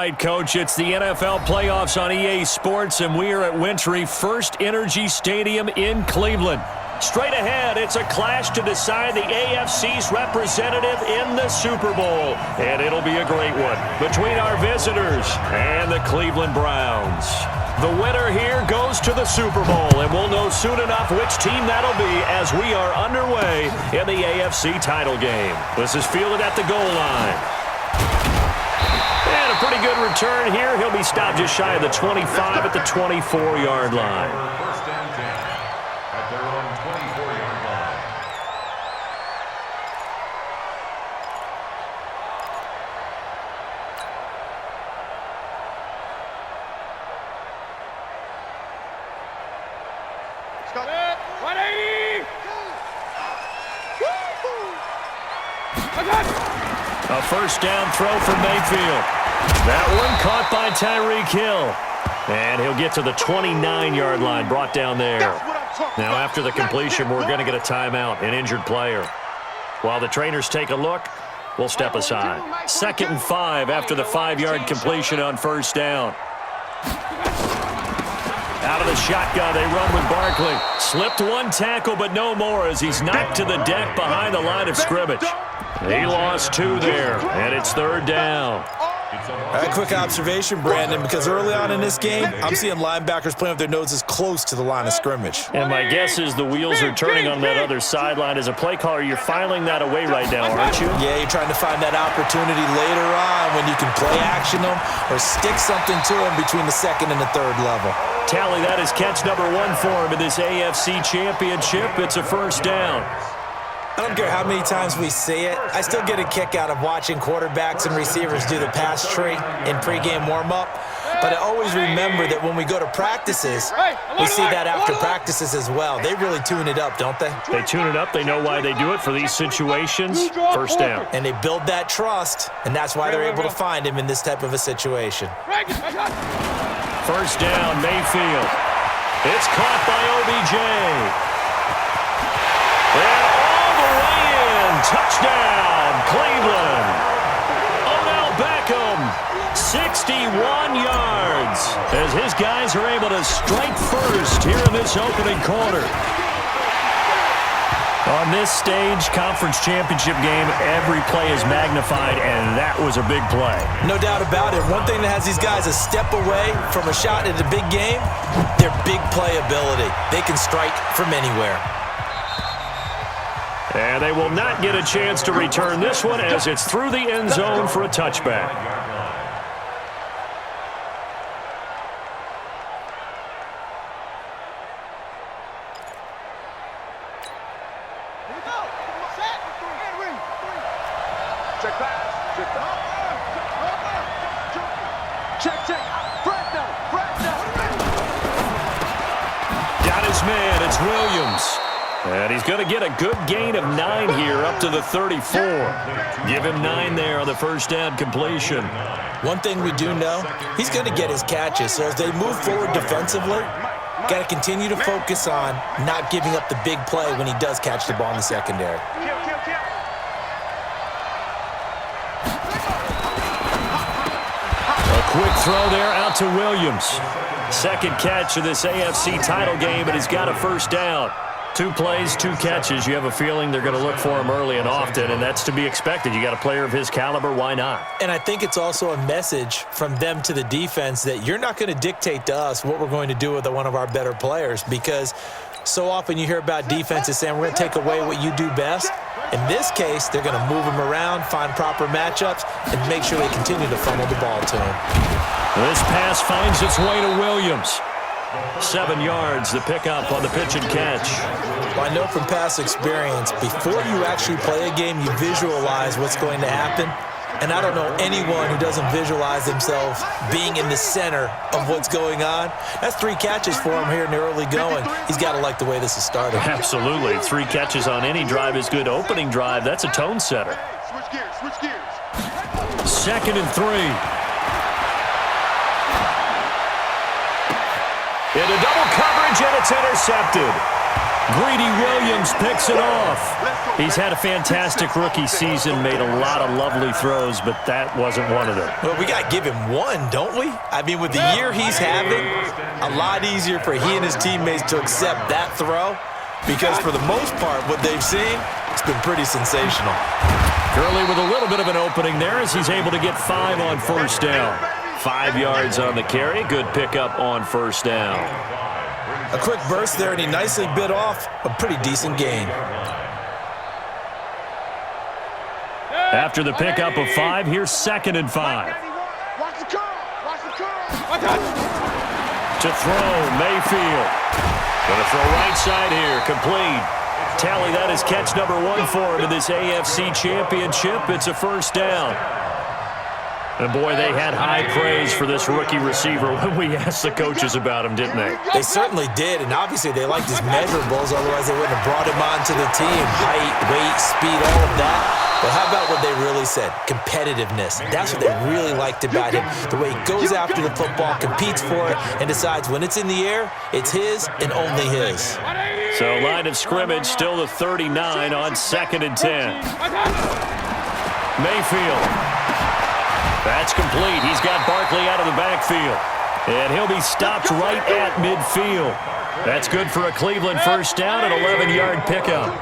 right, Coach. It's the NFL playoffs on EA Sports, and we are at Wintry First Energy Stadium in Cleveland. Straight ahead, it's a clash to decide the AFC's representative in the Super Bowl. And it'll be a great one between our visitors and the Cleveland Browns. The winner here goes to the Super Bowl, and we'll know soon enough which team that'll be as we are underway in the AFC title game. This is fielded at the goal line. And a pretty good return here. He'll be stopped just shy of the 25 at the 24-yard line. A first down throw for Mayfield. That one caught by Tyreek Hill. And he'll get to the 29-yard line, brought down there. Now after the completion, we're going to get a timeout, an injured player. While the trainers take a look, we'll step aside. 2nd and 5 after the 5-yard completion on first down. Out of the shotgun, they run with Barkley. Slipped one tackle, but no more as he's knocked to the deck behind the line of scrimmage. He lost 2 there, and it's 3rd down. A quick observation, Brandon, because early on in this game, I'm seeing linebackers playing with their noses close to the line of scrimmage. And my guess is the wheels are turning on that other sideline. As a play caller, you're filing that away right now, aren't you? Yeah, you're trying to find that opportunity later on when you can play action them or stick something to them between the 2nd and the 3rd level. Tally, that is catch number 1 for him in this AFC Championship. It's a first down. I don't care how many times we see it. I still get a kick out of watching quarterbacks and receivers do the pass tree in pregame warm-up. But I always remember that when we go to practices, we see that after practices as well. They really tune it up, don't they? They tune it up. They know why they do it for these situations. First down. And they build that trust, and that's why they're able to find him in this type of a situation. First down, Mayfield. It's caught by OBJ. And all the way in. Touchdown, Cleveland. Odell Beckham, 61 yards. As his guys are able to strike first here in this opening quarter. On this stage, conference championship game, every play is magnified, and that was a big play. No doubt about it. One thing that has these guys a step away from a shot at a big game, their big play ability. They can strike from anywhere. And they will not get a chance to return this one as it's through the end zone for a touchback. Got his man, it's Williams. And he's going to get a good gain of 9 here up to the 34. Give him 9 there on the first down completion. One thing we do know, he's going to get his catches. So as they move forward defensively, got to continue to focus on not giving up the big play when he does catch the ball in the secondary. A quick throw there out to Williams. 2nd catch of this AFC title game, and he's got a first down. 2 plays, 2 catches. You have a feeling they're going to look for him early and often, and that's to be expected. You got a player of his caliber, why not? And I think it's also a message from them to the defense that you're not going to dictate to us what we're going to do with one of our better players, because so often you hear about defenses saying we're going to take away what you do best. In this case, they're going to move him around, find proper matchups, and make sure they continue to funnel the ball to him. This pass finds its way to Williams. 7 yards, the pickup on the pitch and catch. Well, I know from past experience, before you actually play a game, you visualize what's going to happen. And I don't know anyone who doesn't visualize themselves being in the center of what's going on. That's 3 catches for him here in the early going. He's got to like the way this is started. Absolutely. 3 catches on any drive is good. Opening drive, that's a tone setter. Switch gears. 2nd and 3. Into double coverage, and it's intercepted. Greedy Williams picks it off. He's had a fantastic rookie season, made a lot of lovely throws, but that wasn't one of them. Well, we got to give him one, don't we? I mean, with the year he's having, a lot easier for he and his teammates to accept that throw because for the most part, what they've seen, it's been pretty sensational. Gurley with a little bit of an opening there as he's able to get 5 on first down. 5 yards on the carry. Good pickup on first down. A quick burst there, and he nicely bit off a pretty decent gain. After the pickup of 5, here's 2nd and 5. To throw, Mayfield. Going to throw right side here, complete. Tally, that is catch number 1 for him in this AFC Championship. It's a first down. And, boy, they had high praise for this rookie receiver when we asked the coaches about him, didn't they? They certainly did, and obviously they liked his measurables, otherwise they wouldn't have brought him onto the team. Height, weight, speed, all of that. But how about what they really said? Competitiveness. That's what they really liked about him. The way he goes after the football, competes for it, and decides when it's in the air, it's his and only his. So line of scrimmage still the 39 on 2nd and 10. Mayfield. That's complete. He's got Barkley out of the backfield. And he'll be stopped right at midfield. That's good for a Cleveland first down, an 11-yard pickup.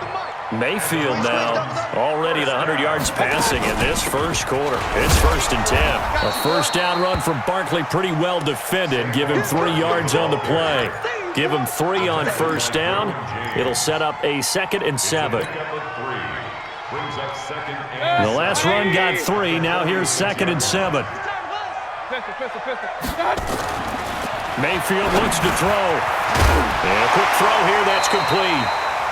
Mayfield now already at 100 yards passing in this first quarter. It's 1st and 10. A first down run from Barkley, pretty well defended. Give him 3 yards on the play. Give him 3 on first down. It'll set up a 2nd and 7. The last run got 3. Now here's 2nd and 7. Mayfield looks to throw. And a quick throw here. That's complete.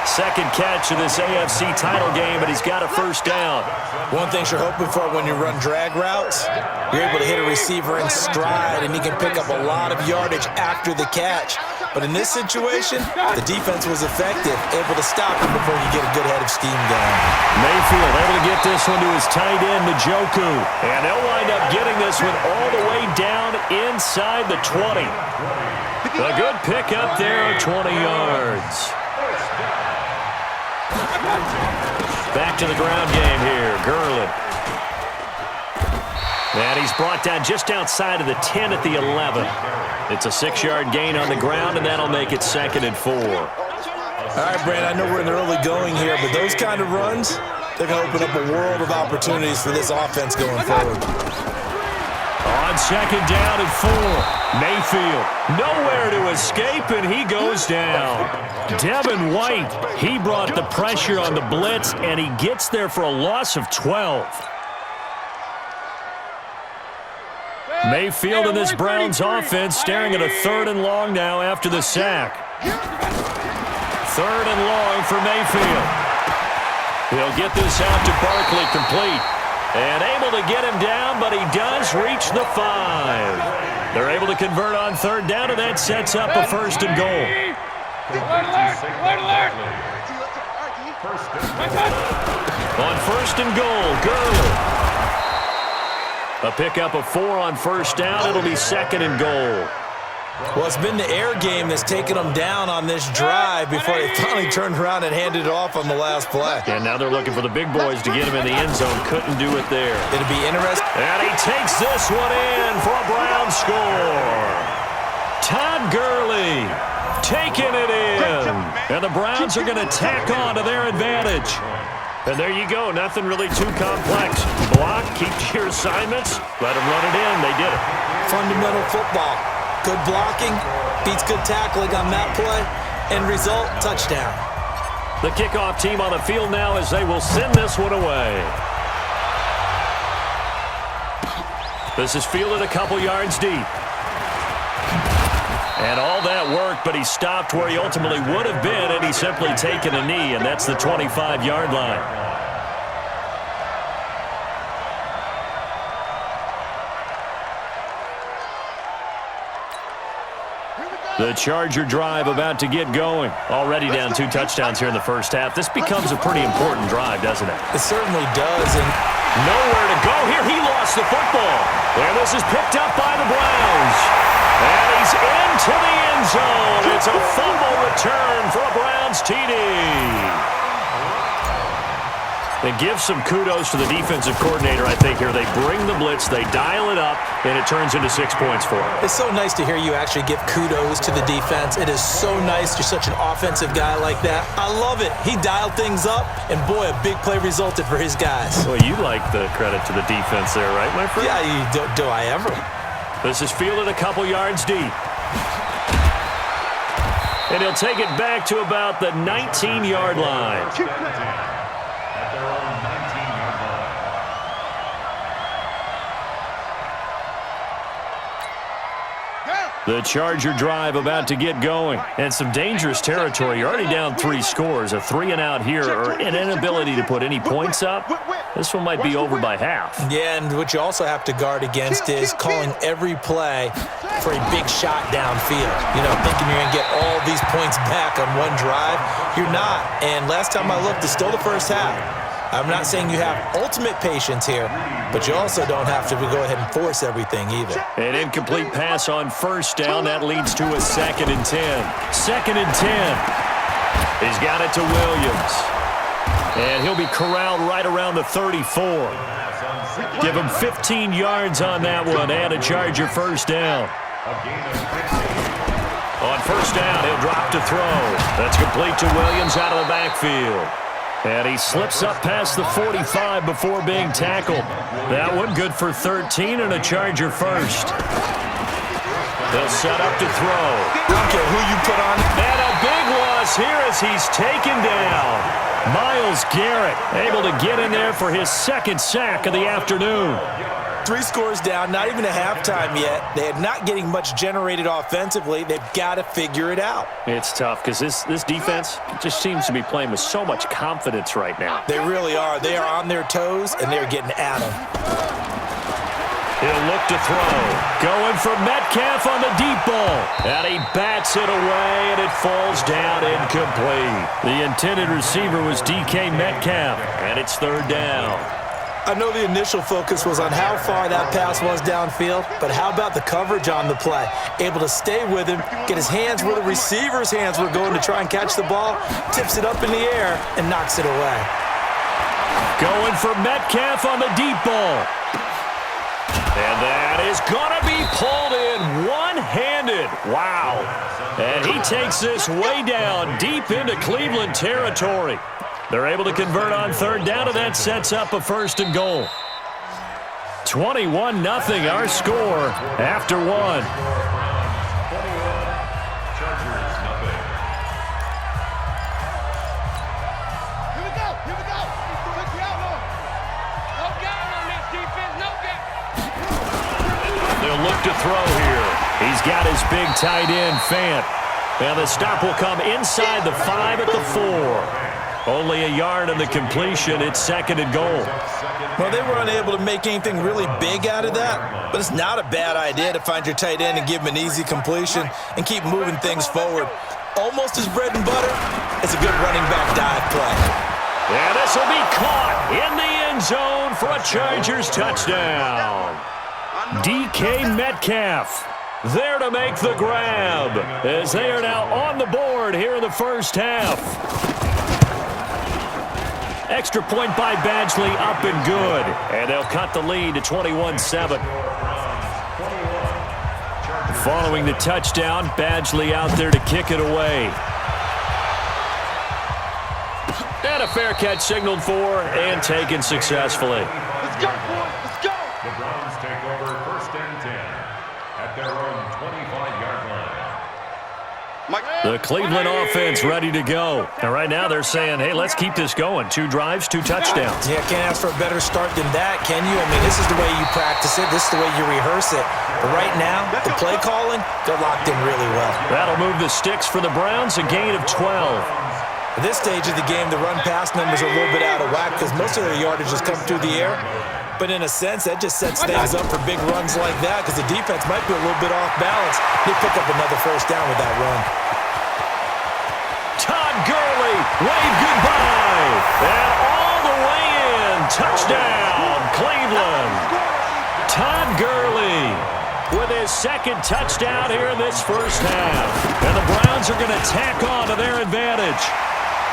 2nd catch of this AFC title game, and he's got a first down. One thing you're hoping for when you run drag routes, you're able to hit a receiver in stride, and he can pick up a lot of yardage after the catch. But in this situation, the defense was effective, able to stop him before you get a good head of steam going. Mayfield able to get this one to his tight end, Njoku. And they'll wind up getting this one all the way down inside the 20. A good pickup there, 20 yards. Back to the ground game here, Gurley. And he's brought down just outside of the 10 at the 11. It's a 6-yard gain on the ground, and that'll make it 2nd and 4. All right, Brandon, I know we're in the early going here, but those kind of runs, they're going to open up a world of opportunities for this offense going forward. On 2nd down and 4, Mayfield nowhere to escape, and he goes down. Devin White, he brought the pressure on the blitz, and he gets there for a loss of 12. Mayfield and this Browns offense staring at a 3rd and long now after the sack. 3rd and long for Mayfield. He'll get this out to Barkley, complete. And able to get him down, but he does reach the 5. They're able to convert on 3rd down, and that sets up a 1st and goal. On 1st and goal, Gurley. A pickup of 4 on first down. It'll be 2nd and goal. Well, it's been the air game that's taken them down on this drive before they finally turned around and handed it off on the last play. And now they're looking for the big boys to get him in the end zone. Couldn't do it there. It'll be interesting. And he takes this one in for a Browns score. Todd Gurley taking it in. And the Browns are going to tack on to their advantage. And there you go. Nothing really too complex. Block, keep to your assignments, let them run it in. They did it. Fundamental football. Good blocking, beats good tackling on that play. End result, touchdown. The kickoff team on the field now as they will send this one away. This is fielded a couple yards deep. And all that work, but he stopped where he ultimately would have been, and he's simply taken a knee, and that's the 25-yard line. The Charger drive about to get going. Already down 2 touchdowns here in the first half. This becomes a pretty important drive, doesn't it? It certainly does. And nowhere to go here. He lost the football. And this is picked up by the Browns. And he's into the end zone. It's a fumble return for a Browns TD. And give some kudos to the defensive coordinator, I think, here. They bring the blitz, they dial it up, and it turns into 6 points for them. It's so nice to hear you actually give kudos to the defense. It is so nice. You're such an offensive guy like that. I love it. He dialed things up, and boy, a big play resulted for his guys. Well, you like the credit to the defense there, right, my friend? Yeah, do I ever? This is fielded a couple yards deep. And he'll take it back to about the 19-yard line. The Charger drive about to get going. And some dangerous territory. You're already down 3 scores. A 3-and-out here, or an inability to put any points up. This one might be over by half. Yeah, and what you also have to guard against is calling every play for a big shot downfield. You know, thinking you're going to get all these points back on one drive. You're not. And last time I looked, it's still the first half. I'm not saying you have ultimate patience here, but you also don't have to go ahead and force everything either. An incomplete pass on first down. That leads to a 2nd and 10. 2nd and 10. He's got it to Williams. And he'll be corralled right around the 34. Give him 15 yards on that one and a Charger first down. On first down, he'll drop to throw. That's complete to Williams out of the backfield. And he slips up past the 45 before being tackled. That one good for 13 and a Charger first. They'll set up to throw. I don't care who you put on. And a big loss here as he's taken down. Myles Garrett able to get in there for his 2nd sack of the afternoon. 3 scores down, not even a halftime yet. They're not getting much generated offensively. They've got to figure it out. It's tough because this defense just seems to be playing with so much confidence right now. They really are. They are on their toes, and they're getting at them. He'll look to throw. Going for Metcalf on the deep ball. And he bats it away, and it falls down incomplete. The intended receiver was DK Metcalf, and it's 3rd down. I know the initial focus was on how far that pass was downfield, but how about the coverage on the play? Able to stay with him, get his hands where the receiver's hands were going to try and catch the ball, tips it up in the air, and knocks it away. Going for Metcalf on the deep ball. And that is going to be pulled in one-handed. Wow. And he takes this way down deep into Cleveland territory. They're able to convert on 3rd down, and that sets up a 1st and goal. 21-0 our score after 1. Here we go. Put the outlaw. No guard on this defense. No guard. They'll look to throw here. He's got his big tight end, Fant. And the stop will come inside the 5 at the 4. Only a yard on the completion. It's 2nd and goal. Well, they were unable to make anything really big out of that, but it's not a bad idea to find your tight end and give him an easy completion and keep moving things forward. Almost his bread and butter. It's a good running back dive play. And this will be caught in the end zone for a Chargers touchdown. DK Metcalf there to make the grab as they are now on the board here in the first half. Extra point by Badgley, up and good. And they'll cut the lead to 21-7. Following the touchdown, Badgley out there to kick it away. And a fair catch signaled for and taken successfully. Let's go, boys. Let's go. The Browns take over 1st and 10 at their own 25-yard line. The Cleveland offense ready to go. And right now they're saying, hey, let's keep this going. 2 drives, 2 touchdowns. Yeah, can't ask for a better start than that, can you? I mean, this is the way you practice it. This is the way you rehearse it. But right now, the play calling, they're locked in really well. That'll move the sticks for the Browns, a gain of 12. At this stage of the game, the run-pass numbers are a little bit out of whack because most of their yardage has come through the air. But in a sense, that just sets things up for big runs like that because the defense might be a little bit off balance. They pick up another first down with that run. Todd Gurley, wave goodbye. And all the way in. Touchdown, Cleveland. Todd Gurley. with his second touchdown here in this first half. And the Browns are going to tack on to their advantage.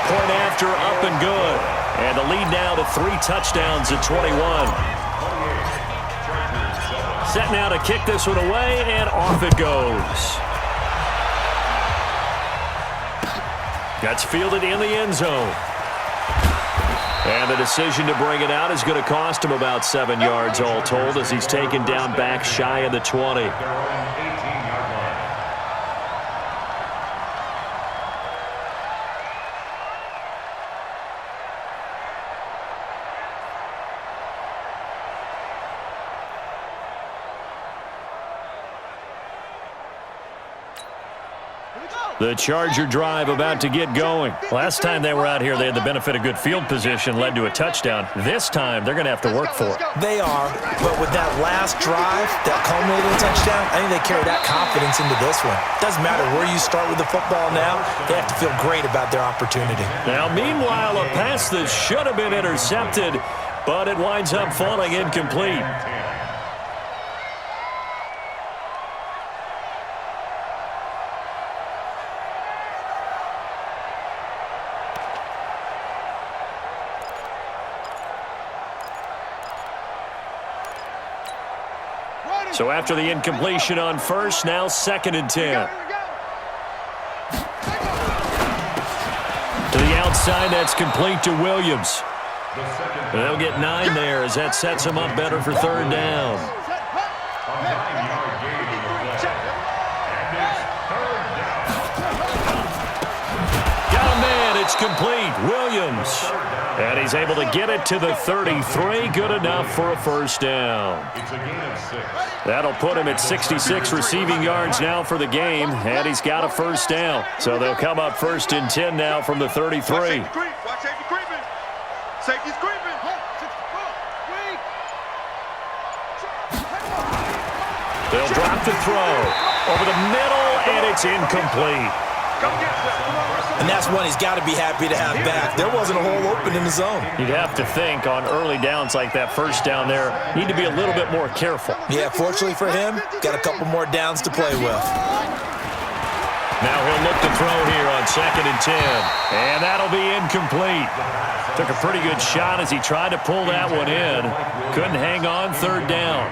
Point after, up and good. And the lead now to 3 touchdowns at 21. Set now to kick this one away, and off it goes. That's fielded in the end zone. And the decision to bring it out is going to cost him about 7 yards all told as he's taken down back shy of the 20. The Charger drive about to get going. Last time they were out here, they had the benefit of good field position, led to a touchdown. This time, they're going to have to work for it. They are, but with that last drive, that culminated touchdown, I think they carry that confidence into this one. Doesn't matter where you start with the football now, they have to feel great about their opportunity. Now, meanwhile, a pass that should have been intercepted, but it winds up falling incomplete. So after the incompletion on first, now 2nd and 10. To the outside, that's complete to Williams. They'll get 9 there as that sets him up better for 3rd down. Got a man, it's complete. Williams. And he's able to get it to the 33. Good enough for a 1st down. That'll put him at 66 receiving yards now for the game, and he's got a 1st down. So they'll come up 1st and 10 now from the 33. Watch safety creeping. Safety's creeping. They'll drop the throw over the middle, and it's incomplete. And that's one he's got to be happy to have back. There wasn't a hole open in the zone. You'd have to think on early downs like that 1st down there, need to be a little bit more careful. Yeah, fortunately for him, got a couple more downs to play with. Now he'll look to throw here on 2nd and 10. And that'll be incomplete. Took a pretty good shot as he tried to pull that one in. Couldn't hang on 3rd down.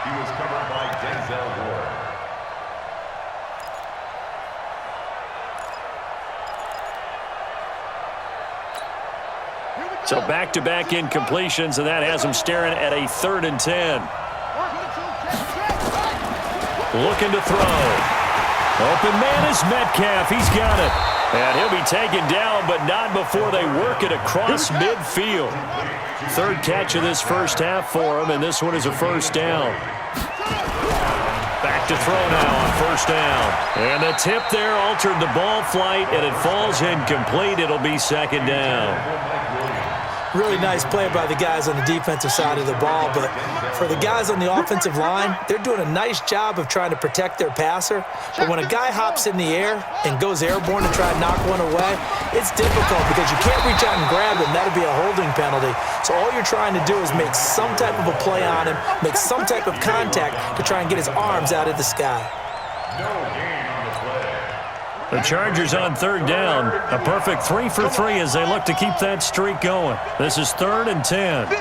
He was covered by Denzel Ward. So back-to-back incompletions, and that has him staring at a 3rd and 10. Looking to throw. Open man is Metcalf. He's got it. And he'll be taken down, but not before they work it across midfield. 3rd catch of this first half for him, and this one is a 1st down. Back to throw now on 1st down. And the tip there altered the ball flight, and it falls incomplete. It'll be 2nd down. Really nice play by the guys on the defensive side of the ball, but for the guys on the offensive line, they're doing a nice job of trying to protect their passer. But when a guy hops in the air and goes airborne to try and knock one away, it's difficult because you can't reach out and grab him. That'll be a holding penalty. So all you're trying to do is make some type of a play on him, make some type of contact to try and get his arms out of the sky. The Chargers on 3rd down. A perfect 3 for 3 as they look to keep that streak going. This is 3rd and 10.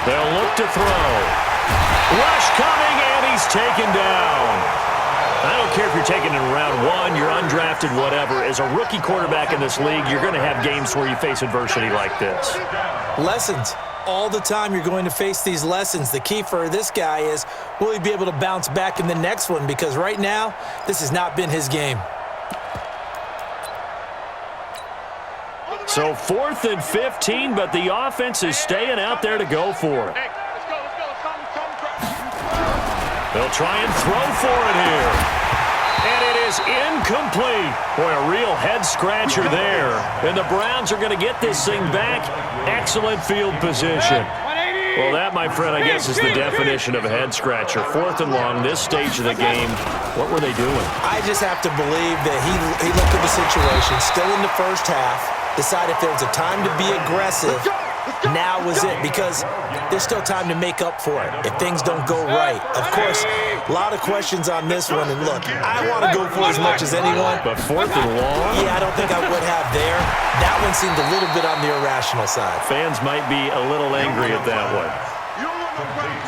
They'll look to throw. Rush coming, and he's taken down. I don't care if you're taken in round 1, you're undrafted, whatever. As a rookie quarterback in this league, you're going to have games where you face adversity like this. Lessons. All the time you're going to face these lessons. The key for this guy is, will he be able to bounce back in the next one? Because right now, this has not been his game. So 4th and 15, but the offense is staying out there to go for it. They'll try and throw for it here. And it is incomplete. Boy, a real head-scratcher there. And the Browns are going to get this thing back. Excellent field position. Well, that, my friend, I guess is the definition of a head-scratcher. 4th and long, this stage of the game. What were they doing? I just have to believe that he looked at the situation, still in the first half, decided if there was a time to be aggressive, Now was it, because there's still time to make up for it if things don't go right. Of course, a lot of questions on this one, and look, I want to go for as much as anyone. But 4th and long? Yeah, I don't think I would have there. That one seemed a little bit on the irrational side. Fans might be a little angry at that one.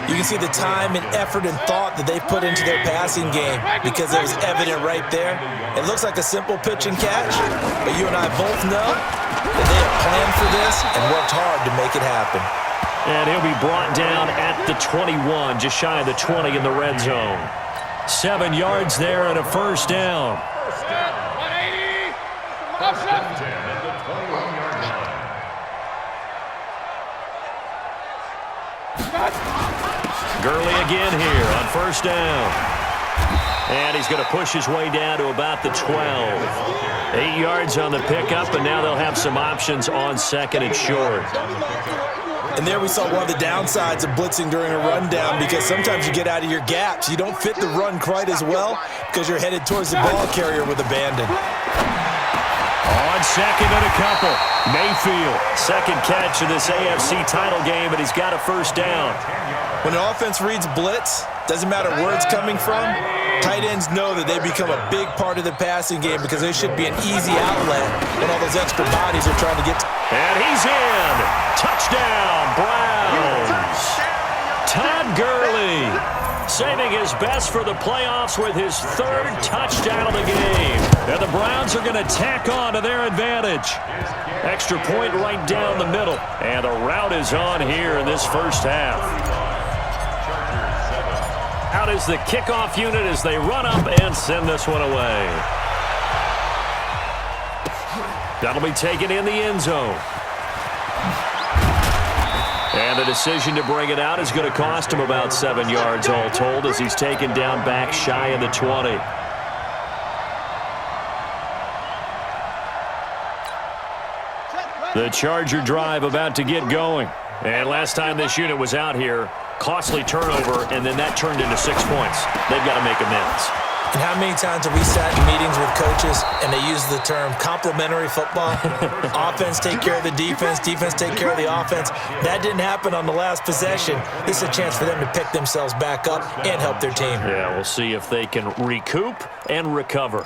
You can see the time and effort and thought that they've put into their passing game, because it was evident right there. It looks like a simple pitch and catch, but you and I both know that they have planned for this and worked hard to make it happen. And he'll be brought down at the 21, just shy of the 20 in the red zone. 7 yards there and a first down. 180. Up, up. Gurley again here on first down. And he's going to push his way down to about the 12. 8 yards on the pickup, and now they'll have some options on 2nd and short. And there we saw one of the downsides of blitzing during a rundown, because sometimes you get out of your gaps. You don't fit the run quite as well because you're headed towards the ball carrier with abandon. On 2nd and a couple. Mayfield, 2nd catch of this AFC title game, and he's got a first down. When an offense reads blitz, doesn't matter where it's coming from, tight ends know that they become a big part of the passing game, because they should be an easy outlet when all those extra bodies are trying to get to. And he's in. Touchdown, Browns. Todd Gurley saving his best for the playoffs with his 3rd touchdown of the game. And the Browns are going to tack on to their advantage. Extra point right down the middle. And the route is on here in this first half. Out is the kickoff unit as they run up and send this one away. That'll be taken in the end zone. And the decision to bring it out is going to cost him about 7 yards all told, as he's taken down back shy of the 20. The Charger drive about to get going. And last time this unit was out here, costly turnover, and then that turned into 6 points. They've got to make amends. And how many times have we sat in meetings with coaches and they use the term complementary football? Offense take care of the defense, defense take care of the offense. That didn't happen on the last possession. This is a chance for them to pick themselves back up and help their team. Yeah, we'll see if they can recoup and recover.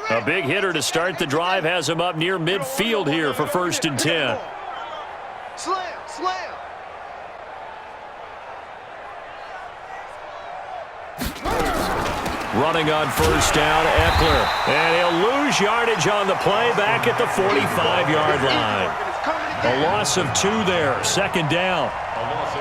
A big hitter to start the drive has him up near midfield here for 1st and 10. Slam, slam. Running on first down, Eckler. And he'll lose yardage on the play back at the 45-yard line. A loss of 2 there, 2nd down.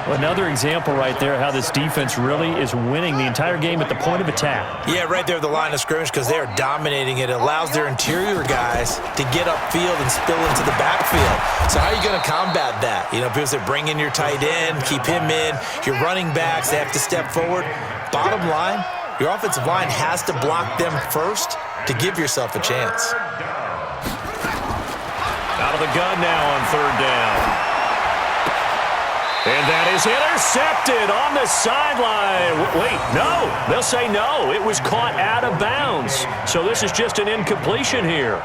Another example right there how this defense really is winning the entire game at the point of attack. Yeah, right there at the line of scrimmage, because they are dominating it. It allows their interior guys to get upfield and spill into the backfield. So how are you going to combat that? You know, people say bring in your tight end, keep him in. Your running backs, they have to step forward. Bottom line, your offensive line has to block them first to give yourself a chance. Out of the gun now on 3rd down. And that is intercepted on the sideline. Wait, no. They'll say no. It was caught out of bounds. So this is just an incompletion here.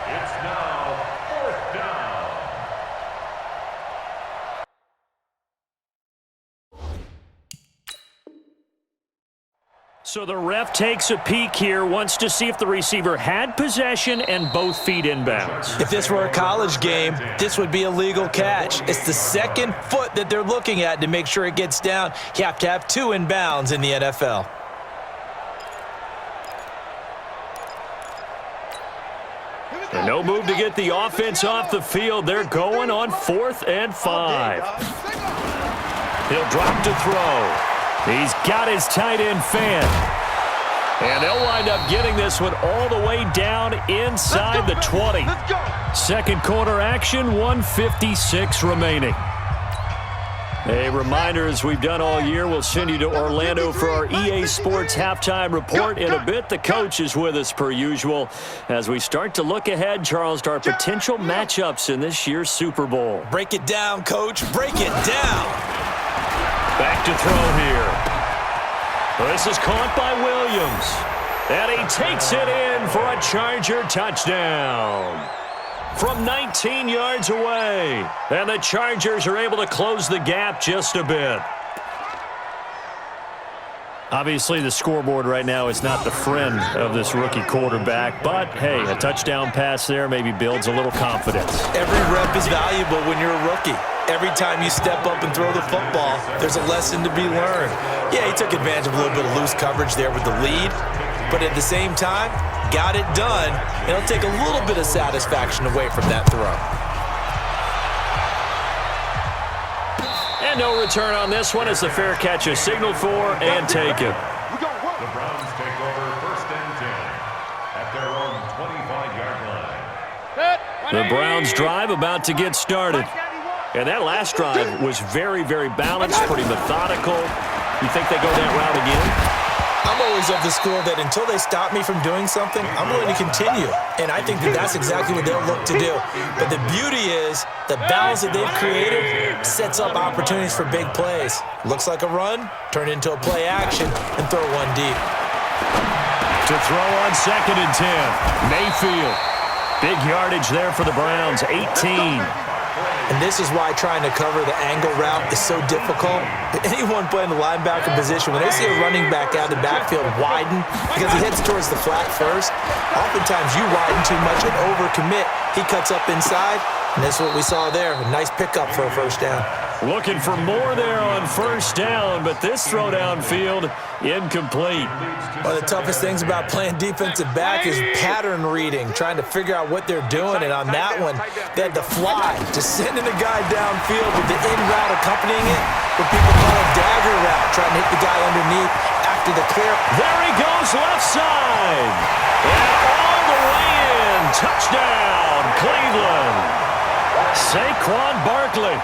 It's now 4th down. So the ref takes a peek here, wants to see if the receiver had possession and both feet inbounds. If this were a college game, this would be a legal catch. It's the 2nd foot that they're looking at to make sure it gets down. You have to have 2 inbounds in the NFL. And no move to get the offense off the field. They're going on 4th and 5. He'll drop to throw. He's got his tight end fan. And they'll wind up getting this one all the way down inside the 20. 2nd quarter action, 1:56 remaining. A reminder, as we've done all year, we'll send you to Orlando for our EA Sports halftime report. In a bit, the coach is with us per usual as we start to look ahead, Charles, to our potential matchups in this year's Super Bowl. Break it down, Coach. Break it down. Back to throw here. This is caught by Williams. And he takes it in for a Charger touchdown. from 19 yards away. And the Chargers are able to close the gap just a bit. Obviously, the scoreboard right now is not the friend of this rookie quarterback, but, hey, a touchdown pass there maybe builds a little confidence. Every rep is valuable when you're a rookie. Every time you step up and throw the football, there's a lesson to be learned. Yeah, he took advantage of a little bit of loose coverage there with the lead, but at the same time, got it done, and it'll take a little bit of satisfaction away from that throw. And no return on this one as the fair catch is signaled for and taken. The Browns take over 1st and 10 at their own 25-yard line. The Browns drive about to get started. And that last drive was very, very balanced, pretty methodical. You think they go that route again? I'm always of the school that until they stop me from doing something, I'm going to continue. And I think that that's exactly what they'll look to do. But the beauty is the balance that they've created sets up opportunities for big plays. Looks like a run, turn into a play action, and throw one deep. To throw on 2nd and 10, Mayfield. Big yardage there for the Browns, 18. And this is why trying to cover the angle route is so difficult. Anyone playing the linebacker position, when they see a running back out of the backfield widen because he heads towards the flat first, oftentimes you widen too much and overcommit. He cuts up inside, and that's what we saw there. A nice pickup for a first down. Looking for more there on 1st down, but this throw downfield incomplete. One of the toughest things about playing defensive back is pattern reading, trying to figure out what they're doing. And on that one, they had to fly, just sending the guy downfield with the in route accompanying it, what people call a dagger route, trying to hit the guy underneath after the clear. There he goes left side. And all the way in. Touchdown, Cleveland. Saquon Barkley.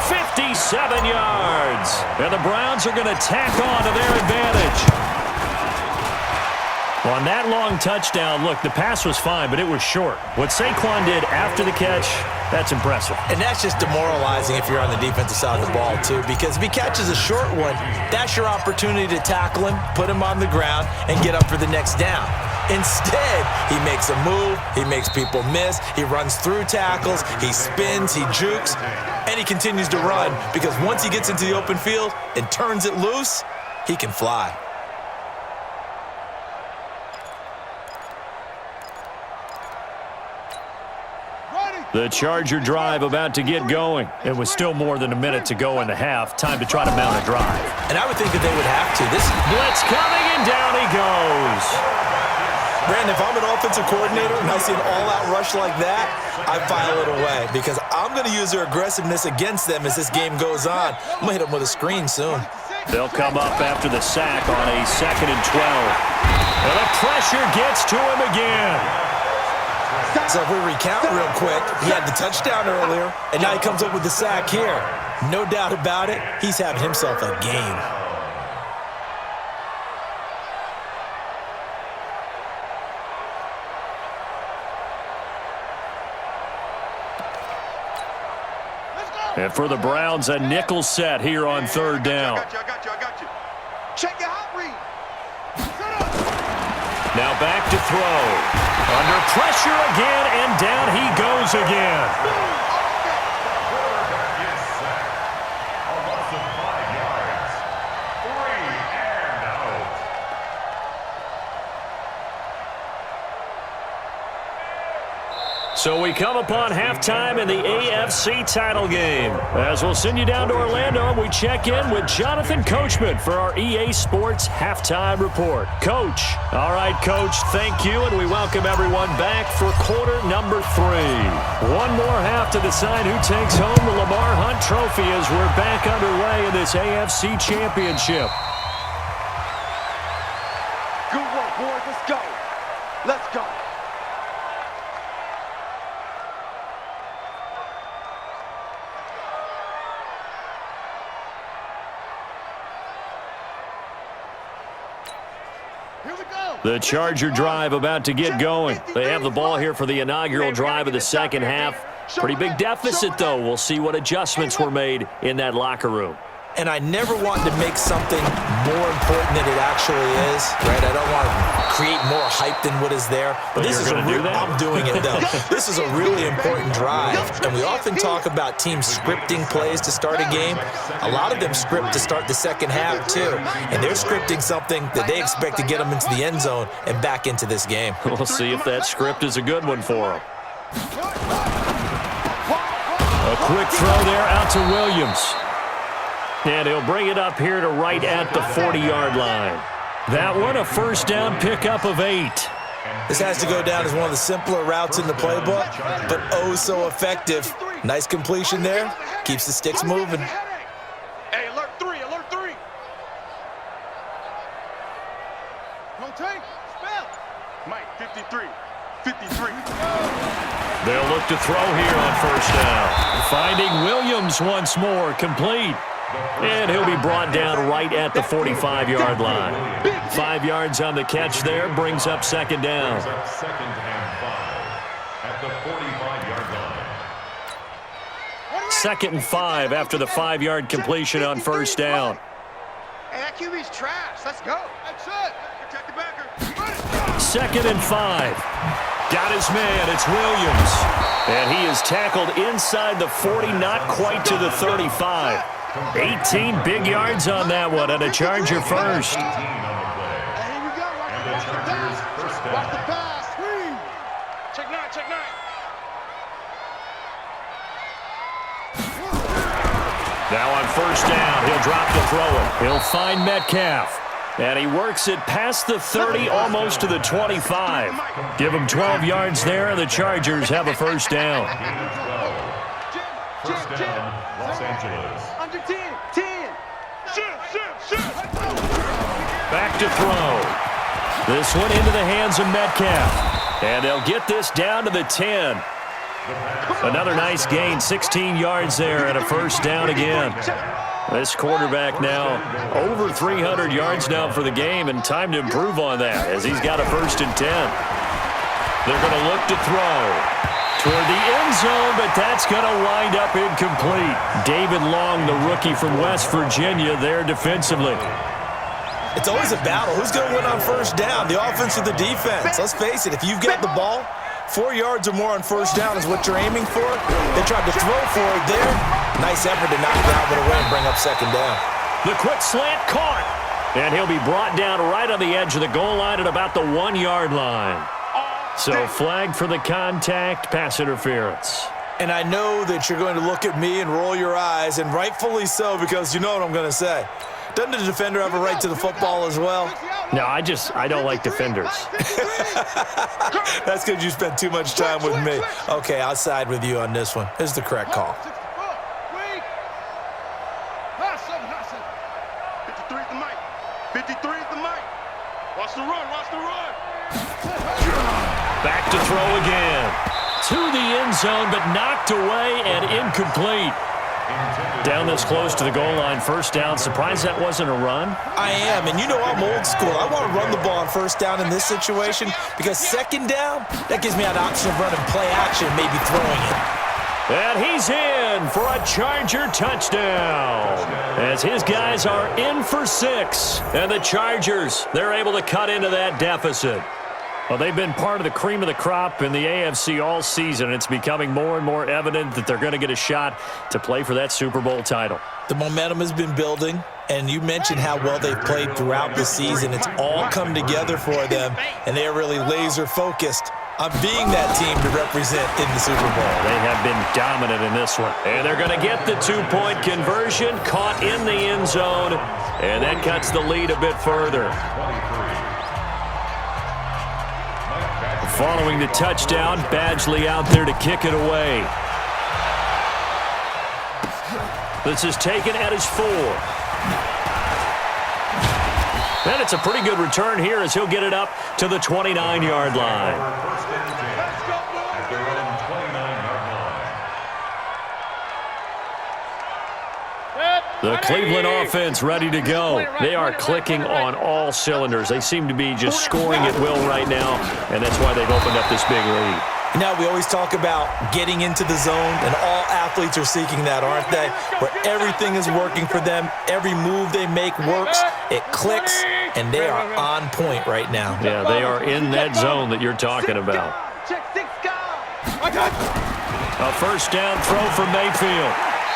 57 yards. And the Browns are going to tack on to their advantage. On that long touchdown, look, the pass was fine, but it was short. What Saquon did after the catch, that's impressive. And that's just demoralizing if you're on the defensive side of the ball, too, because if he catches a short one, that's your opportunity to tackle him, put him on the ground, and get up for the next down. Instead, he makes a move, he makes people miss, he runs through tackles, he spins, he jukes, and he continues to run because once he gets into the open field and turns it loose, he can fly. The Charger drive about to get going. It was still more than a minute to go in the half. Time to try to mount a drive. And I would think that they would have to. This blitz coming, and down he goes. Brandon, if I'm an offensive coordinator and I see an all-out rush like that, I file it away because I'm going to use their aggressiveness against them as this game goes on. I'm going to hit them with a screen soon. They'll come up after the sack on a 2nd and 12. And the pressure gets to him again. So if we recount real quick, he had the touchdown earlier, and now he comes up with the sack here. No doubt about it, he's having himself a game. And for the Browns, a nickel set here on 3rd down. I got you. Check your hot read. Now back to throw. Under pressure again, and down he goes again. Quarterback is sacked. A loss of 5 yards. 3 and out. So we come upon halftime in the AFC title game. As we'll send you down to Orlando, we check in with Jonathan Coachman for our EA Sports Halftime Report. Coach. All right, Coach, thank you, and we welcome everyone back for quarter number 3. One more half to decide who takes home the Lamar Hunt Trophy as we're back underway in this AFC Championship. Good work, boys. Let's go. Let's go. The Charger drive about to get going. They have the ball here for the inaugural drive of the second half. Pretty big deficit, though. We'll see what adjustments were made in that locker room. And I never want to make something more important than it actually is, right? I don't want to create more hype than what is there. But this is I'm doing it, though. This is a really important drive. And we often talk about teams scripting plays to start a game. A lot of them script to start the second half, too. And they're scripting something that they expect to get them into the end zone and back into this game. We'll see if that script is a good one for them. A quick throw there out to Williams. And he'll bring it up here to right at the 40-yard line. That one, a first down pickup of 8. This has to go down as one of the simpler routes in the playbook, but oh so effective. Nice completion there. Keeps the sticks moving. Hey, alert 3, alert 3. No take, spell. Mike, 53, 53. They'll look to throw here on first down. Finding Williams once more, complete. And he'll be brought down right at the 45-yard line. 5 yards on the catch there, brings up second down. Second and 5 at the 45-yard line. 2nd and 5 after the 5-yard completion on first down. Hey, that QB's trash. Let's go. That's it. Protect the backer. 2nd and 5. Got his man, it's Williams. And he is tackled inside the 40, not quite to the 35. 18 big yards on that one, and a Charger first. 18 on the play. Here we go. And the Chargers first down. Watch the pass. Check 9, check 9. Now on first down, he'll drop to throw it. He'll find Metcalf. And he works it past the 30, almost to the 25. Give him 12 yards there, and the Chargers have a first down. First down, Los Angeles. Under 10, 10. Shoot. Back to throw. This one into the hands of Metcalf. And they'll get this down to the 10. Another nice gain, 16 yards there, and a first down again. This quarterback now over 300 yards now for the game, and time to improve on that as he's got a 1st and 10. They're going to look to throw toward the end zone, but that's going to wind up incomplete. David Long, the rookie from West Virginia, there defensively. It's always a battle. Who's going to win on first down, the offense or the defense? Let's face it, if you've got the ball, 4 yards or more on first down is what you're aiming for. They tried to throw for it there. Nice effort to knock it out of the way and bring up second down. The quick slant caught. And he'll be brought down right on the edge of the goal line at about the 1-yard line. So flag for the contact, pass interference. And I know that you're going to look at me and roll your eyes, and rightfully so, because you know what I'm going to say. Doesn't the defender have a right to the football as well? No, I don't like defenders. That's because you spent too much time with me. Okay, I'll side with you on this one. Here's the correct call. 53 at the mic. 53 at the mic. Watch the run. Back to throw again. To the end zone, but knocked away and incomplete. Down this close to the goal line, first down. Surprised that wasn't a run? I am, and you know I'm old school. I want to run the ball on first down in this situation because second down, that gives me an option of running play action, maybe throwing it. And he's in for a Charger touchdown. As his guys are in for 6. And the Chargers, they're able to cut into that deficit. Well, they've been part of the cream of the crop in the AFC all season. It's becoming more and more evident that they're going to get a shot to play for that Super Bowl title. The momentum has been building, and you mentioned how well they've played throughout the season. It's all come together for them, and they are really laser-focused on being that team to represent in the Super Bowl. They have been dominant in this one. And they're going to get the 2-point conversion, caught in the end zone, and that cuts the lead a bit further. Following the touchdown, Badgley out there to kick it away. This is taken at his 4. And it's a pretty good return here as he'll get it up to the 29-yard line. First and 10 at their own 29-yard line. The Cleveland offense ready to go. They are clicking on all cylinders. They seem to be just scoring at will right now, and that's why they've opened up this big lead. Now, we always talk about getting into the zone, and all athletes are seeking that, aren't they? Where everything is working for them, every move they make works, it clicks, and they are on point right now. Yeah, they are in that zone that you're talking about. A first down throw for Mayfield.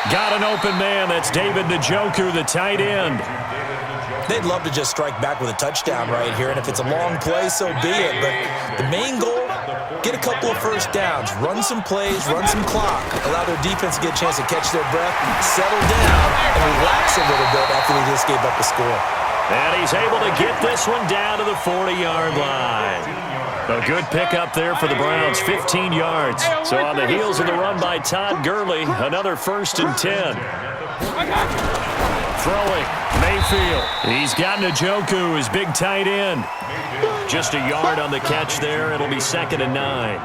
Got an open man. That's David Njoku, the tight end. They'd love to just strike back with a touchdown right here, and if it's a long play, so be it. But the main goal, get a couple of first downs, run some plays, run some clock, allow their defense to get a chance to catch their breath, settle down, and relax a little bit after they just gave up a score. And he's able to get this one down to the 40-yard line. A good pickup there for the Browns, 15 yards. So on the heels of the run by Todd Gurley, another 1st and 10. Throwing, Mayfield. He's got Njoku, his big tight end. Just a yard on the catch there. It'll be 2nd and 9.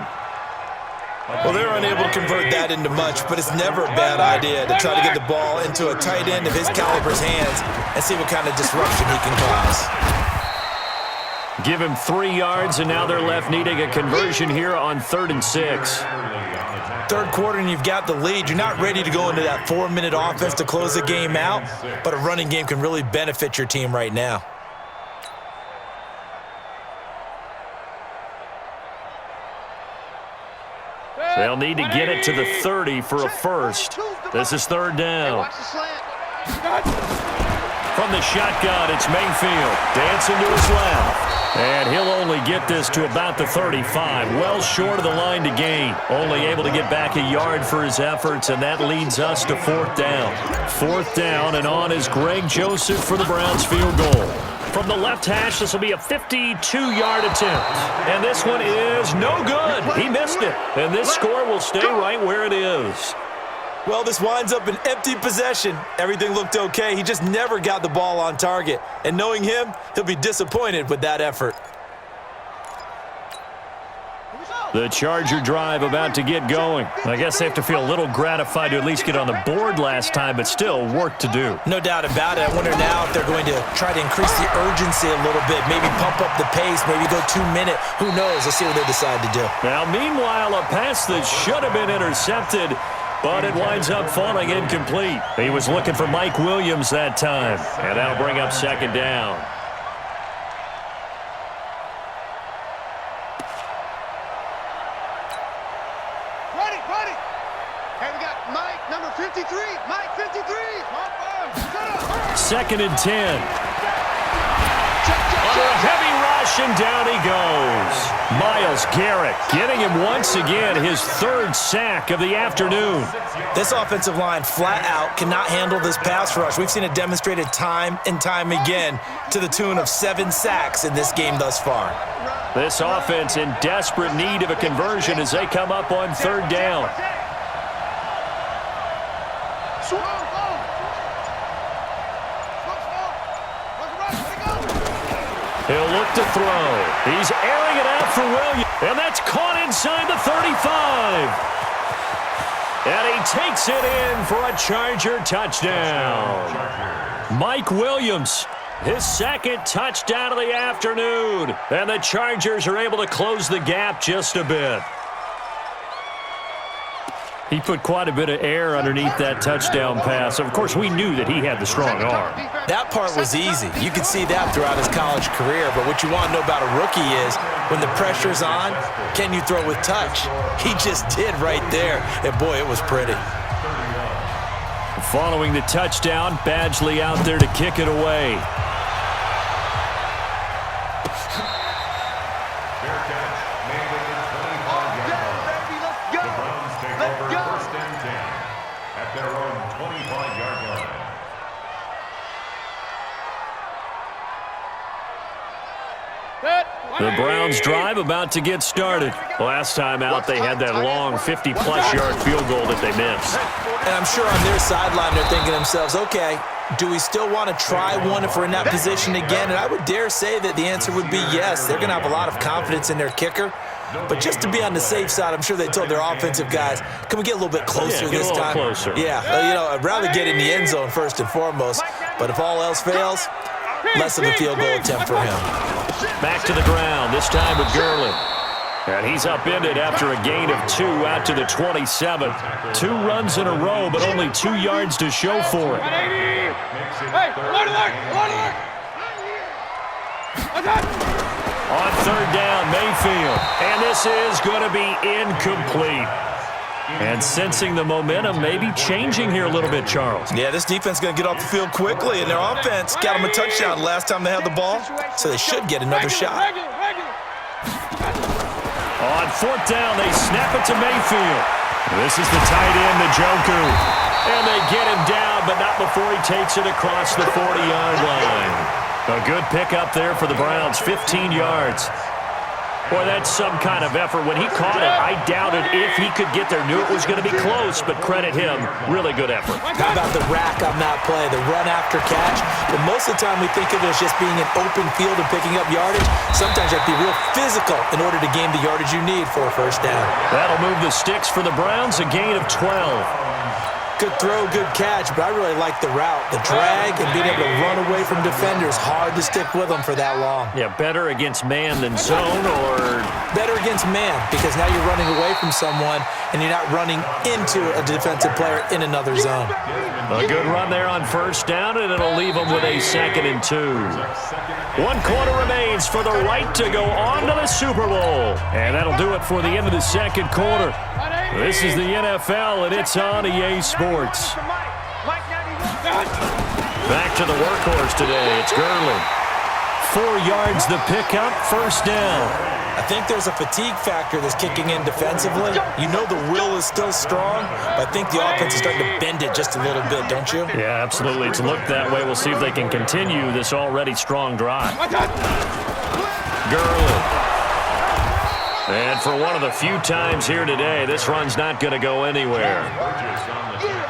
Well, they're unable to convert that into much, but it's never a bad idea to try to get the ball into a tight end of his caliber's hands and see what kind of disruption he can cause. Give him 3 yards, and now they're left needing a conversion here on 3rd and 6. Third quarter, and you've got the lead. You're not ready to go into that 4-minute offense to close the game out, but a running game can really benefit your team right now. They'll need to get it to the 30 for a first. This is 3rd down. From the shotgun, it's Mayfield. Dancing to his left. And he'll only get this to about the 35. Well short of the line to gain. Only able to get back a yard for his efforts, and that leads us to 4th down. 4th down, and on is Greg Joseph for the Browns field goal. From the left hash, this will be a 52-yard attempt. And this one is no good. He missed it. And this score will stay right where it is. Well, this winds up an empty possession. Everything looked okay. He just never got the ball on target. And knowing him, he'll be disappointed with that effort. The Charger drive about to get going. I guess they have to feel a little gratified to at least get on the board last time, but still work to do. No doubt about it. I wonder now if they're going to try to increase the urgency a little bit, maybe pump up the pace, maybe go 2-minute. Who knows? Let's see what they decide to do. Now, meanwhile, a pass that should have been intercepted, but it winds up falling incomplete. He was looking for Mike Williams that time, and that'll bring up 2nd down. Ready. Hey, we got Mike, number 53. Mike, 53. 2nd and 10. Under a heavy rush, and down he goes. Myles Garrett getting him once again his 3rd sack of the afternoon. This offensive line flat out cannot handle this pass rush. We've seen it demonstrated time and time again to the tune of 7 sacks in this game thus far. This offense in desperate need of a conversion as they come up on 3rd down. He'll look to throw. He's airing it out for Williams. And that's caught inside the 35. And he takes it in for a Charger touchdown. Mike Williams, his 2nd touchdown of the afternoon. And the Chargers are able to close the gap just a bit. He put quite a bit of air underneath that touchdown pass. Of course, we knew that he had the strong arm. That part was easy. You could see that throughout his college career. But what you want to know about a rookie is when the pressure's on, can you throw with touch? He just did right there. And, boy, it was pretty. Following the touchdown, Badgley out there to kick it away. The Browns drive about to get started. Last time out, they had that long 50-plus yard field goal that they missed. And I'm sure on their sideline they're thinking to themselves, okay, do we still want to try one if we're in that position again? And I would dare say that the answer would be yes. They're going to have a lot of confidence in their kicker. But just to be on the safe side, I'm sure they told their offensive guys, can we get a little bit closer this time? Closer. Yeah, I'd rather get in the end zone first and foremost. But if all else fails, less of a field goal attempt for him. Back to the ground, this time with Gurley. And he's upended after a gain of 2 out to the 27. 2 runs in a row, but only 2 yards to show for it. Hey, alert, alert, alert. On third down, Mayfield. And this is going to be incomplete. And sensing the momentum maybe changing here a little bit, Charles. Yeah, this defense is going to get off the field quickly, and their offense got them a touchdown last time they had the ball, so they should get another shot. On fourth down, they snap it to Mayfield. This is the tight end, Njoku. And they get him down, but not before he takes it across the 40-yard line. A good pickup there for the Browns, 15 yards. Boy, that's some kind of effort. When he caught it, I doubted if he could get there. Knew it was going to be close, but credit him. Really good effort. How about the rack on that play, the run after catch? But most of the time we think of it as just being an open field and picking up yardage. Sometimes you have to be real physical in order to gain the yardage you need for a first down. That'll move the sticks for the Browns, a gain of 12. Good throw, good catch, but I really like the route. The drag and being able to run away from defenders, hard to stick with them for that long. Yeah, better against man than zone, or? Better against man, because now you're running away from someone and you're not running into a defensive player in another zone. A good run there on first down, and it'll leave them with a 2nd and 2. 1 quarter remains for the right to go on to the Super Bowl. And that'll do it for the end of the second quarter. This is the NFL, and it's on EA Sports. Back to the workhorse today. It's Gurley. 4 yards the pickup, first down. I think there's a fatigue factor that's kicking in defensively. You know the will is still strong, but I think the offense is starting to bend it just a little bit, don't you? Yeah, absolutely. It's looked that way. We'll see if they can continue this already strong drive. Gurley. And for one of the few times here today, this run's not going to go anywhere.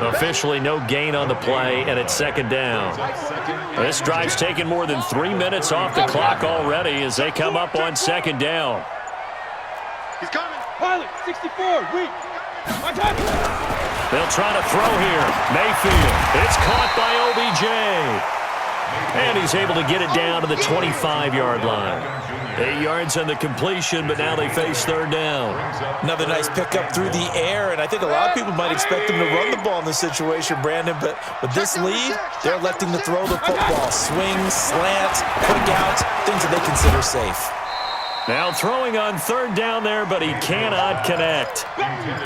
Officially no gain on the play, and it's 2nd down. This drive's taken more than 3 minutes off the clock already as they come up on 2nd down. He's coming. Pilot, 64, weak. They'll try to throw here. Mayfield. It's caught by OBJ. And he's able to get it down to the 25-yard line. 8 yards on the completion, but now they face 3rd down. Another nice pickup through the air, and I think a lot of people might expect them to run the ball in this situation, Brandon, but with this lead, they're electing to throw the football. Swings, slants, quick outs, things that they consider safe. Now throwing on 3rd down there, but he cannot connect.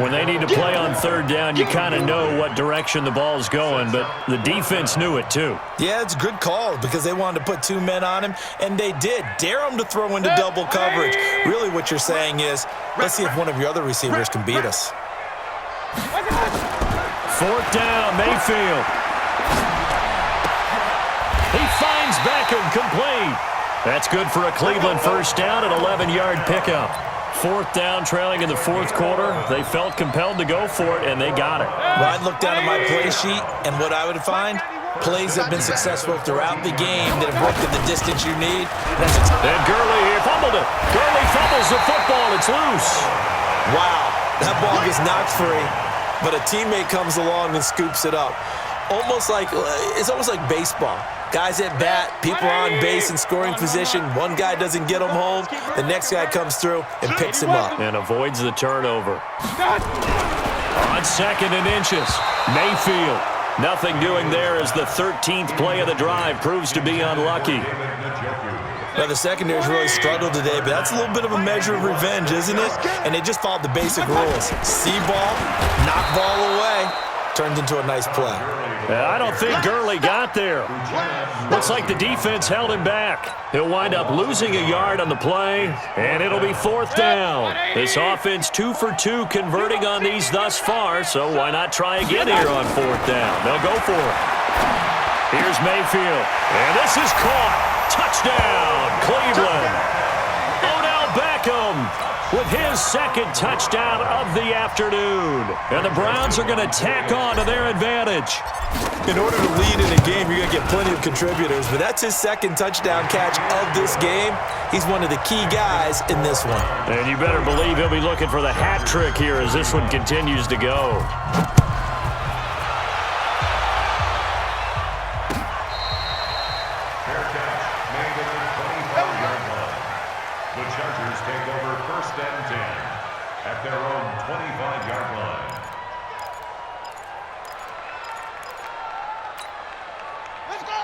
When they need to play on 3rd down, you kind of know what direction the ball's going, but the defense knew it too. Yeah, it's a good call because they wanted to put 2 men on him, and they did. Dare him to throw into double coverage. Really what you're saying is, let's see if one of your other receivers can beat us. 4th down, Mayfield. He finds Beckham, complete. That's good for a Cleveland first down, an 11-yard pickup. 4th down, trailing in the 4th quarter. They felt compelled to go for it, and they got it. Well, I'd look down at my play sheet, and what I would find, plays have been successful throughout the game that have worked at the distance you need. And Gurley here fumbled it. Gurley fumbles the football. It's loose. Wow, that ball gets knocked free, but a teammate comes along and scoops it up. It's almost like baseball. Guys at bat, people are on base in scoring position. One guy doesn't get him home. The next guy comes through and picks him up. And avoids the turnover. On 2nd and inches, Mayfield. Nothing doing there as the 13th play of the drive proves to be unlucky. Now, the secondary's really struggled today, but that's a little bit of a measure of revenge, isn't it? And they just followed the basic rules. See ball, knock ball away. Turns into a nice play. I don't think Gurley got there. Looks like the defense held him back. He'll wind up losing a yard on the play, and it'll be 4th down. This offense 2 for 2 converting on these thus far, so why not try again here on 4th down? They'll go for it. Here's Mayfield, and this is caught. Touchdown, Cleveland. Odell Beckham with his 2nd touchdown of the afternoon. And the Browns are going to tack on to their advantage. In order to lead in a game, you're going to get plenty of contributors, but that's his 2nd touchdown catch of this game. He's one of the key guys in this one. And you better believe he'll be looking for the hat trick here as this one continues to go. Fair catch made at the 25-yard line. The Chargers take over 1st and 10. their own 25-yard line.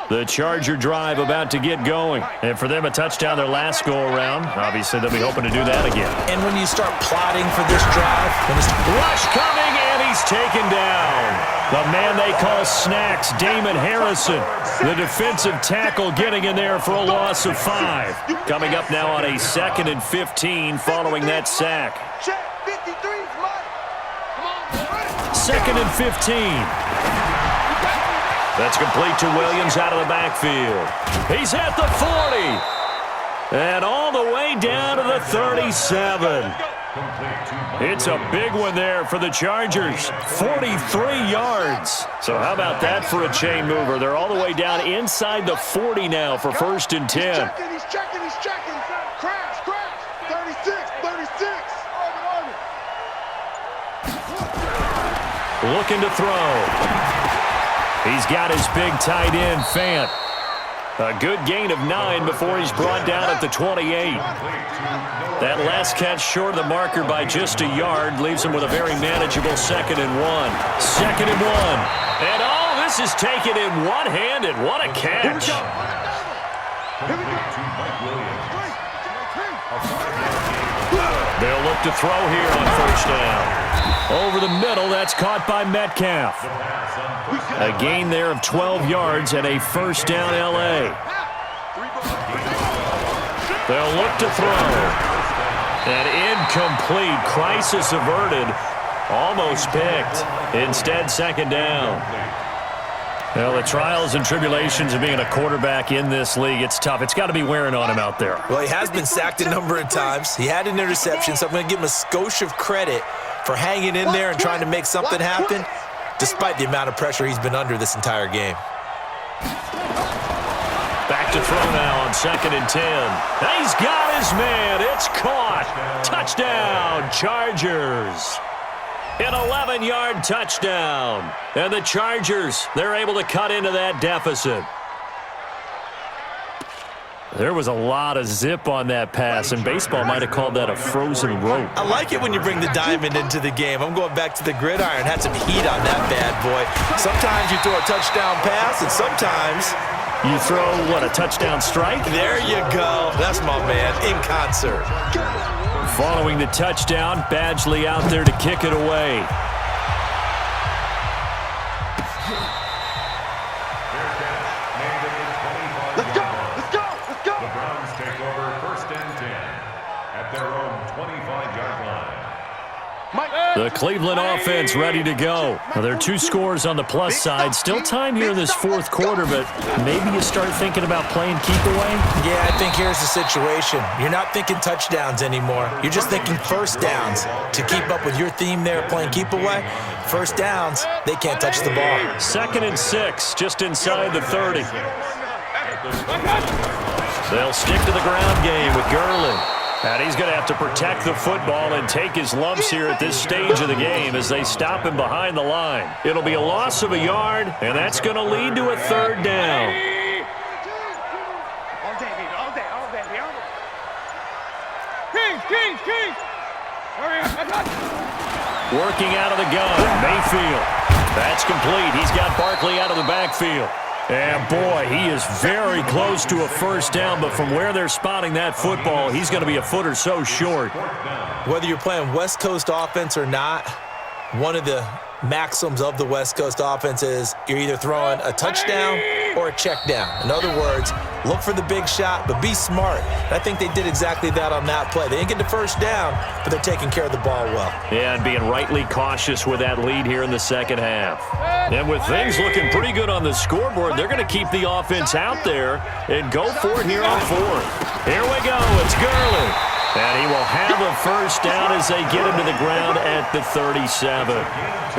The Charger drive about to get going. And for them, a touchdown their last go-around. Obviously, they'll be hoping to do that again. And when you start plotting for this drive, Rush coming, and he's taken down. The man they call Snacks, Damon Harrison. The defensive tackle getting in there for a loss of 5. Coming up now on a 2nd and 15 following that sack. Check, 53's mine. Come on, 2nd and 15. That's complete to Williams out of the backfield. He's at the 40. And all the way down to the 37. It's a big one there for the Chargers. 43 yards. So how about that for a chain mover? They're all the way down inside the 40 now for 1st and 10. He's checking. Crash. 36. Looking to throw. He's got his big tight end, Fant. A good gain of 9 before he's brought down at the 28. That last catch short of the marker by just a yard leaves him with a very manageable 2nd and 1. 2nd and 1. And this is taken in one-handed. What a catch. They'll look to throw here on 1st down. Over the middle, that's caught by Metcalf. A gain there of 12 yards and a 1st down L.A. They'll look to throw. An incomplete. Crisis averted. Almost picked. Instead, 2nd down. Well, the trials and tribulations of being a quarterback in this league, it's tough. It's got to be wearing on him out there. well, he has been sacked a number of times. He had an interception, so I'm going to give him a skosh of credit for hanging in there and trying to make something happen, despite the amount of pressure he's been under this entire game. Back to throw now on 2nd and 10. He's got his man. It's caught. Touchdown, Chargers. An 11-yard touchdown. And the Chargers, they're able to cut into that deficit. There was a lot of zip on that pass, and baseball might have called that a frozen rope. I like it when you bring the diamond into the game. I'm going back to the gridiron. Had some heat on that bad boy. Sometimes you throw a touchdown pass, and sometimes you throw, a touchdown strike? There you go. That's my man, in concert. Following the touchdown, Badgley out there to kick it away. Let's go. The Browns take over 1st and 10 at their own 25-yard line. The Cleveland offense ready to go. Now, there are 2 scores on the plus side. Still time here in this 4th quarter, but maybe you start thinking about playing keep away? Yeah, I think here's the situation. You're not thinking touchdowns anymore. You're just thinking 1st downs. To keep up with your theme there, playing keep away, 1st downs, they can't touch the ball. 2nd and 6, just inside the 30. They'll stick to the ground game with Gurley. And he's going to have to protect the football and take his lumps here at this stage of the game as they stop him behind the line. It'll be a loss of a yard, and that's going to lead to a 3rd down. Working out of the gun, Mayfield. That's complete. He's got Barkley out of the backfield. And, boy, he is very close to a 1st down, but from where they're spotting that football, he's going to be a foot or so short. Whether you're playing West Coast offense or not, one of the maxims of the West Coast offense is you're either throwing a touchdown or a check down. In other words, look for the big shot, but be smart. And I think they did exactly that on that play. They didn't get the 1st down, but they're taking care of the ball well. Yeah, and being rightly cautious with that lead here in the 2nd half. And with things looking pretty good on the scoreboard, they're going to keep the offense out there and go for it here on 4th. Here we go. It's Gurley. And he will have a 1st down as they get him to the ground at the 37.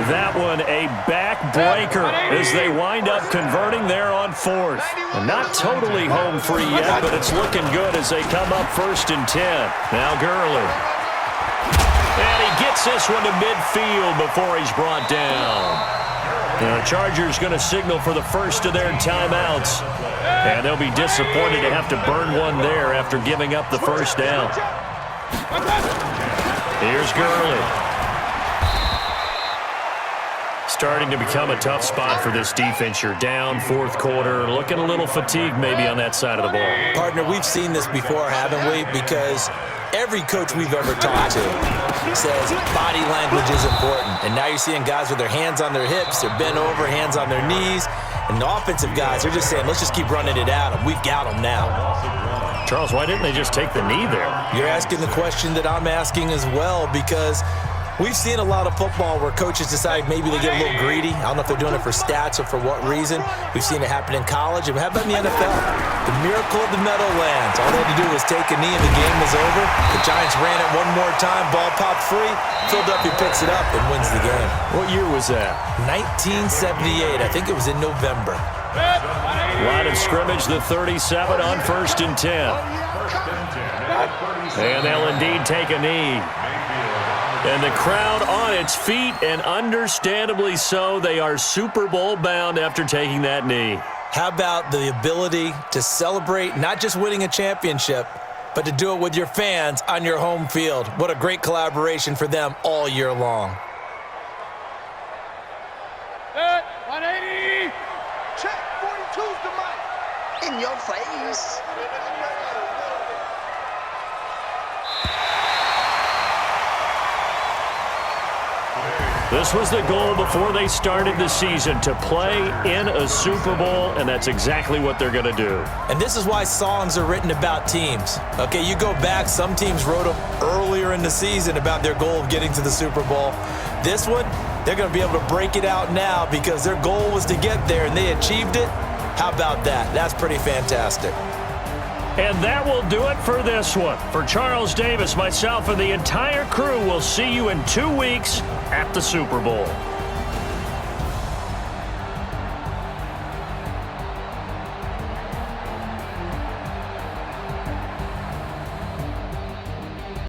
That one a backbreaker as they wind up converting there on 4th. Not totally home free yet, but it's looking good as they come up 1st and 10. Now Gurley. And he gets this one to midfield before he's brought down. The Chargers going to signal for the first of their timeouts. And they'll be disappointed to have to burn one there after giving up the 1st down. Here's Gurley. Starting to become a tough spot for this defense. You're down fourth quarter, looking a little fatigued maybe on that side of the ball. Partner, we've seen this before, haven't we? Because every coach we've ever talked to says body language is important. And now you're seeing guys with their hands on their hips, they're bent over, hands on their knees. And the offensive guys are just saying, let's just keep running it at them. We've got them now. Charles, why didn't they just take the knee there? You're asking the question that I'm asking as well, because we've seen a lot of football where coaches decide maybe they get a little greedy. I don't know if they're doing it for stats or for what reason. We've seen it happen in college. And how about in the NFL? The miracle of the Meadowlands. All they had to do was take a knee and the game was over. The Giants ran it one more time. Ball popped free. Philadelphia picks it up and wins the game. What year was that? 1978. I think it was in November. Line of scrimmage, the 37 on 1st and 10. And they'll indeed take a knee. And the crowd on its feet, and understandably so. They are Super Bowl bound after taking that knee. How about the ability to celebrate not just winning a championship, but to do it with your fans on your home field? What a great collaboration for them all year long. 180. Check, 42's the mic. In your face. This was the goal before they started the season, to play in a Super Bowl, and that's exactly what they're going to do. And this is why songs are written about teams. Okay, you go back, some teams wrote them earlier in the season about their goal of getting to the Super Bowl. This one, they're going to be able to break it out now because their goal was to get there, and they achieved it. How about that? That's pretty fantastic. And that will do it for this one. For Charles Davis, myself, and the entire crew, we'll see you in 2 weeks at the Super Bowl.